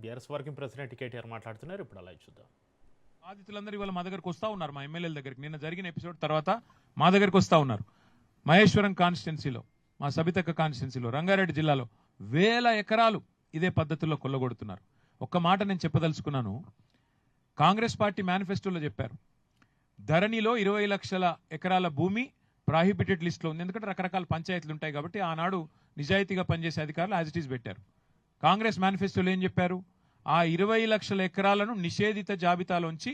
BRS working president KTR మాట్లాడుతున్నారు. ఇప్పుడు అలా చూద్దాం. బాధితులందరూ ఇవాళ మా దగ్గరకు వస్తూ ఉన్నారు. మా ఎమ్మెల్యేల దగ్గరికి నిన్న జరిగిన ఎపిసోడ్ తర్వాత మా దగ్గరకు వస్తూ ఉన్నారు. మహేశ్వరం కాన్స్టిట్యున్సీలో, మా సబితక్క కాన్స్టిట్యున్సీలో, రంగారెడ్డి జిల్లాలో వేల ఎకరాలు ఇదే పద్ధతుల్లో కొల్లగొడుతున్నారు. ఒక్క మాట నేను చెప్పదలుచుకున్నాను. కాంగ్రెస్ పార్టీ మేనిఫెస్టోలో చెప్పారు, ధరణిలో 20 లక్షల ఎకరాల భూమి ప్రాహిబిటెడ్ లిస్ట్లో ఉంది. ఎందుకంటే రకరకాల పంచాయతీలు ఉంటాయి కాబట్టి ఆనాడు నిజాయితీగా పనిచేసే అధికారులు యాజ్ ఇట్ ఈస్ పెట్టారు. కాంగ్రెస్ మేనిఫెస్టోలో ఏం చెప్పారు? ఆ 20 లక్షల ఎకరాలను నిషేధిత జాబితాలోంచి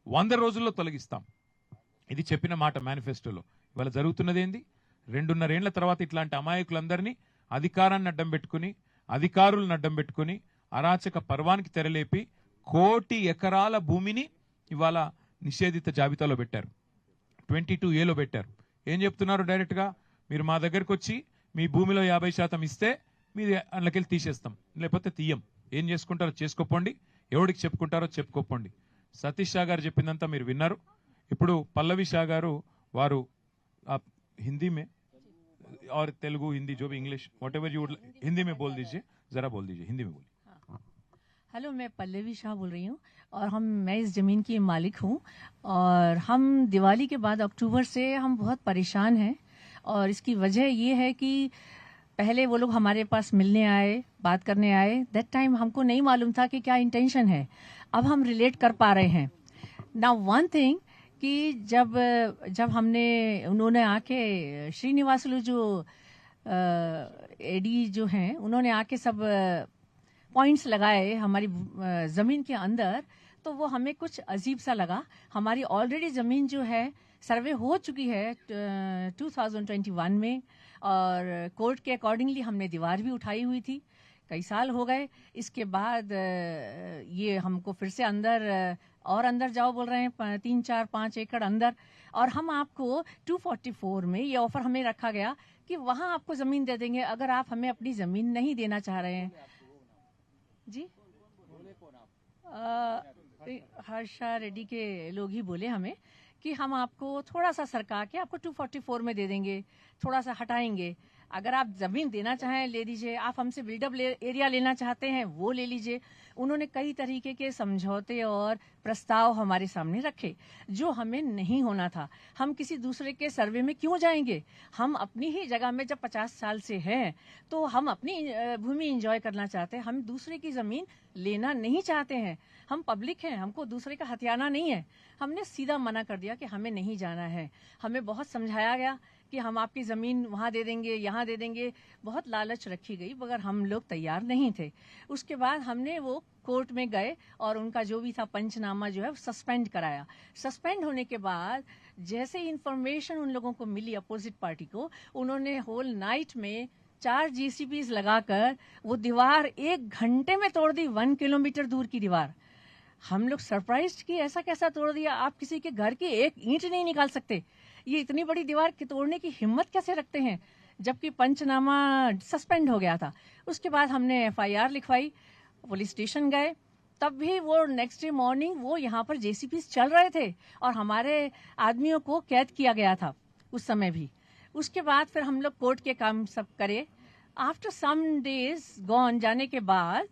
100 రోజుల్లో తొలగిస్తాం. ఇది చెప్పిన మాట మేనిఫెస్టోలో. ఇవాళ జరుగుతున్నది ఏంది? 2.5 ఏళ్ల తర్వాత ఇట్లాంటి అమాయకులందరినీ అధికారాన్ని అడ్డం పెట్టుకుని, అధికారులను అడ్డం పెట్టుకుని అరాచక పర్వానికి తెరలేపి 1 కోటి ఎకరాల భూమిని ఇవాళ నిషేధిత జాబితాలో పెట్టారు. 22A పెట్టారు. ఏం చెప్తున్నారు? డైరెక్ట్గా మీరు మా దగ్గరకు వచ్చి మీ భూమిలో 50% ఇస్తే మీరు అందులోకెళ్ళి తీసేస్తాం, లేకపోతే తీయం. ఏం చేసుకుంటారో చేసుకోపోండి, ఎవరికి చెప్పుకుంటారో చెప్పుకోపోండి. సతీష్ షా గారు చెప్పిందంతా మీరు విన్నారు. ఇప్పుడు పల్లవి షా గారు వారు हिंदी में और तेलुगु हिंदी जो भी English what ever you Hindi में बोल दीजिए, जरा बोल दीजिए, हिंदी में बोलिए. हेलो, मैं पल्लवी शाह बोल रही हूँ और मैं इस ज़मीन की मालिक हूँ और हम दिवाली के बाद अक्टूबर से हम बहुत परेशान हैं. और इसकी वजह ये है कि पहले वो लोग हमारे पास मिलने आए, बात करने आए. दैट टाइम हमको नहीं मालूम था कि क्या इंटेंशन है. अब हम रिलेट कर पा रहे हैं. नाउ वन थिंग कि जब हमने उन्होंने आके श्रीनिवासलू जो एडी जो हैं उन्होंने आके सब पॉइंट्स लगाए हमारी ज़मीन के अंदर, तो वो हमें कुछ अजीब सा लगा. हमारी ऑलरेडी ज़मीन जो है सर्वे हो चुकी है 2021 में और कोर्ट के अकॉर्डिंगली हमने दीवार भी उठाई हुई थी. कई साल हो गए. इसके बाद ये हमको फिर से अंदर जाओ बोल रहे हैं, 3, 4, 5 एकड़ अंदर. और हम आपको 244 में ये ऑफर हमें रखा गया कि वहां आपको जमीन दे देंगे अगर आप हमें अपनी जमीन नहीं देना चाह रहे हैं. जी, हर्षा रेड्डी के लोग ही बोले हमें कि हम आपको थोड़ा सा सरका के आपको 244 में दे देंगे, थोड़ा सा हटाएंगे. अगर आप जमीन देना चाहें ले लीजिए, आप हमसे बिल्डअप एरिया लेना चाहते हैं वो ले लीजिए. उन्होंने कई तरीके के समझौते और प्रस्ताव हमारे सामने रखे जो हमें नहीं होना था. हम किसी दूसरे के सर्वे में क्यों जाएंगे? हम अपनी ही जगह में जब 50 साल से हैं तो हम अपनी भूमि एंजॉय करना चाहते हैं. हम दूसरे की जमीन लेना नहीं चाहते हैं. हम पब्लिक हैं, हमको दूसरे का हथियाना नहीं है. हमने सीधा मना कर दिया कि हमें नहीं जाना है. हमें बहुत समझाया गया कि हम आपकी ज़मीन वहाँ दे देंगे, यहाँ दे देंगे. बहुत लालच रखी गई मगर हम लोग तैयार नहीं थे. उसके बाद हमने वो कोर्ट में गए और उनका जो भी था पंचनामा जो है सस्पेंड कराया. सस्पेंड होने के बाद जैसे इन्फॉर्मेशन उन लोगों को मिली अपोजिट पार्टी को, उन्होंने होल नाइट में 4 GCPs लगाकर वो दीवार 1 घंटे में तोड़ दी. 1 किलोमीटर दूर की दीवार. हम लोग सरप्राइज कि ऐसा कैसा तोड़ दिया? आप किसी के घर की एक ईंट नहीं निकाल सकते. ये इतनी बड़ी दीवार की तोड़ने की हिम्मत कैसे रखते हैं? जबकि पंचनामा सस्पेंड हो गया था. उसके बाद हमने FIR लिखवाई, पुलिस स्टेशन गए. तब भी वो नेक्स्ट डे मॉर्निंग वो यहाँ पर JCPs चल रहे थे और हमारे आदमियों को कैद किया गया था उस समय भी. उसके बाद फिर हम लोग कोर्ट के काम सब करे. आफ्टर सम डेज गॉन जाने के बाद